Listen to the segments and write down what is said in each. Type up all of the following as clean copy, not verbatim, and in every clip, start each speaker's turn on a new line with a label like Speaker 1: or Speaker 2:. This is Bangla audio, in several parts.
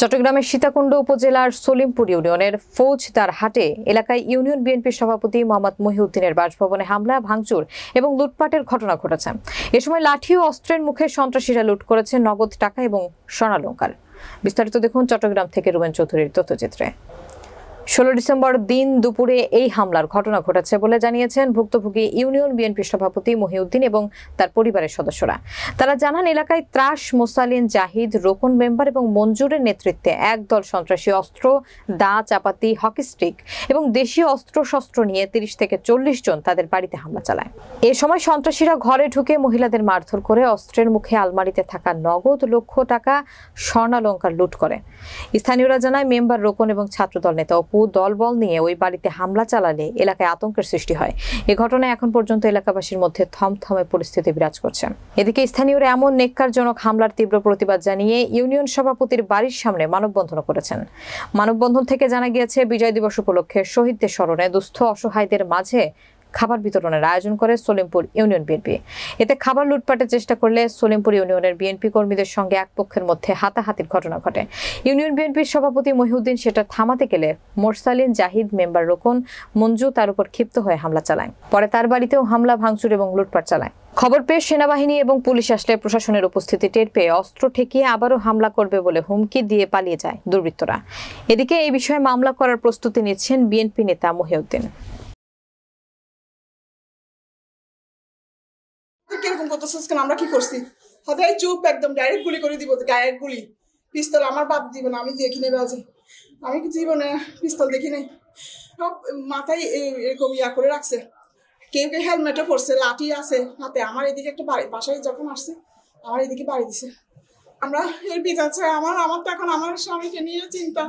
Speaker 1: চট্টগ্রামের সীতাকুণ্ড উপজেলার সলিমপুর ইউনিয়নের ফৌজদার হাটে এলাকায় ইউনিয়ন বিএনপির সভাপতি মোহাম্মদ মহিউদ্দিনের বাসভবনে হামলা, ভাঙচুর এবং লুটপাটের ঘটনা ঘটেছে। এ সময় লাঠি ও অস্ত্রের মুখে সন্ত্রাসীরা লুট করেছে নগদ টাকা এবং স্বর্ণালংকার। বিস্তারিত দেখুন চট্টগ্রাম থেকে রুবেন চৌধুরীর তথ্যচিত্রে। 16 ডিসেম্বর দিন দুপুরে এই হামলার ঘটনা ঘটেছে বলে জানিয়েছেন ভুক্তভোগী ইউনিয়ন বিএনপির সভাপতি মহিউদ্দিন এবং তার পরিবারের সদস্যরা। তারা জানান, এলাকায় ত্রাস, মোসালিন, জাহিদ, রোকন মেম্বার এবং মঞ্জুরের নেতৃত্বে একদল সন্ত্রাসী অস্ত্র, দা, চাপাতি, হকি স্টিক এবং দেশীয় অস্ত্রশস্ত্র নিয়ে 30 থেকে 40 জন তাদের বাড়িতে হামলা চালায়। এ সময় সন্ত্রাসীরা ঘরে ঢুকে মহিলাদের মারধর করে অস্ত্রের মুখে আলমারিতে থাকা নগদ লক্ষ টাকা, স্বর্ণালংকার লুট করে। স্থানীয়রা জানায়, মেম্বার রোকন এবং ছাত্রদল নেতা দলবল নিয়ে ওই বাড়িতে হামলা চালালে এলাকায় আতঙ্কের সৃষ্টি হয়। এ ঘটনায় এখন পর্যন্ত এলাকাবাসীর মধ্যে থমথমে পরিস্থিতি বিরাজ করছে। এদিকে স্থানীয়রা এমন নেককারজনক হামলার তীব্র প্রতিবাদ জানিয়ে ইউনিয়ন সভাপতির বাড়ির সামনে মানববন্ধন করেছেন। মানববন্ধন থেকে জানা গিয়েছে, বিজয় দিবস উপলক্ষে শহীদদের স্মরণে দুস্থ অসহায়দের মাঝে খাবার বিতরণের আয়োজন করে সলিমপুর ইউনিয়ন বিএনপি। এতে খাবার লুটপাটের চেষ্টা করলে সলিমপুর ইউনিয়নের বিএনপি কর্মীদের সঙ্গে এক পক্ষের মধ্যে হাতাহাতির ঘটনা ঘটে। ইউনিয়ন বিএনপির সভাপতি মহিউদ্দিন সেটা থামাতে গেলে মোরসালিন, জাহিদ, মেম্বার রোকন, মঞ্জু তার উপর ক্ষিপ্ত হয়ে হামলা চালায়। পরে তার বাড়িতেও হামলা, ভাঙচুর এবং লুটপাট চালায়। খবর পেয়ে সেনাবাহিনী এবং পুলিশ আসলে প্রশাসনের উপস্থিতি টের পেয়ে অস্ত্র ঠেকিয়ে আবারও হামলা করবে বলে হুমকি দিয়ে পালিয়ে যায় দুর্বৃত্তরা। এদিকে এই বিষয়ে মামলা করার প্রস্তুতি নিচ্ছেন বিএনপি নেতা মহিউদ্দিন।
Speaker 2: কিরকম করতেছিস কেন? আমরা কি করছি? হঠাৎ চুপ, একদম ডাইরেক্ট গুলি করে দিব। ডাইরেক্ট গুলি, পিস্তল আমার বাপ দিব না, আমি দেখি নেই বাজে, আমি জীবনে পিস্তল দেখি নাই। সব মাথায় এরকম ইয়া করে রাখছে। কেউ কেউ হেলমেটও পরছে, লাঠি আছে হাতে। আমার এদিকে একটা বাসায় যখন আসছে, আমার এদিকে বাড়ি দিছে। আমরা এর বিচার চাই। আমার তো এখন আমার স্বামীকে নিয়ে চিন্তা।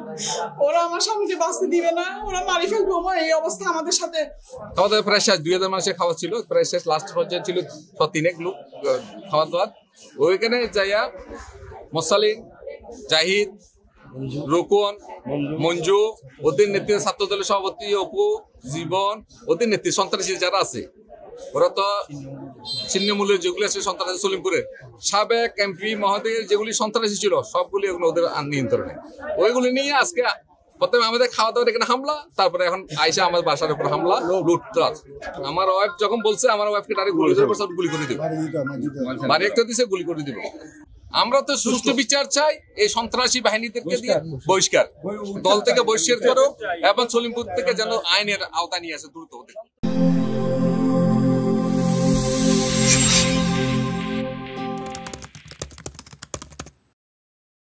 Speaker 2: ওরা আমার স্বামীকে বাঁচতে দিবে না, ওরা মারি ফেলবো। এই অবস্থা আমাদের সাথে।
Speaker 3: খাওয়া দাওয়া প্রায় শেষ, 2000 মানুষের খাওয়া ছিল, প্রায় শেষ। লাস্ট পর্যায়ে ছিল 3 লোক খাওয়া দাওয়া। ওইখানে যাইয়া মোসালিন, জাহিদ, রোকন, মঞ্জু, ওদের নেতৃত্বে ছাত্র দলের সভাপতি অপু, জীবন, ওদের নেতৃত্বে সন্ত্রাসী যারা আছে, ওরা তো ছিন্নমূলের যেগুলি আছে সন্ত্রাসী, সলিমপুরের সাবেক এমপি মহোদয়ের যেগুলি সন্ত্রাসী ছিল সবগুলি ওগুলো ওদের নিয়ন্ত্রণে। ওইগুলি নিয়ে আজকে প্রথমে আমাদের খাওয়া দাওয়ার এখানে হামলা, তারপরে এখন আইসা আমার বাসার উপর হামলা, লুটতরাজ। আমার ওয়াইফ যখন বলছে, আমার ওয়াইফকে ডাইরেক্ট গুলি করে দেবো, বাড়ি একটা দিছে, গুলি করে দিব। আমরা তো সুষ্ঠু বিচার চাই। এই সন্ত্রাসী বাহিনীদেরকে দিয়ে বহিষ্কার, দল থেকে বহিষ্কার করো এবং সলিমপুর থেকে যেন আইনের আওতা নিয়ে আসে দ্রুত।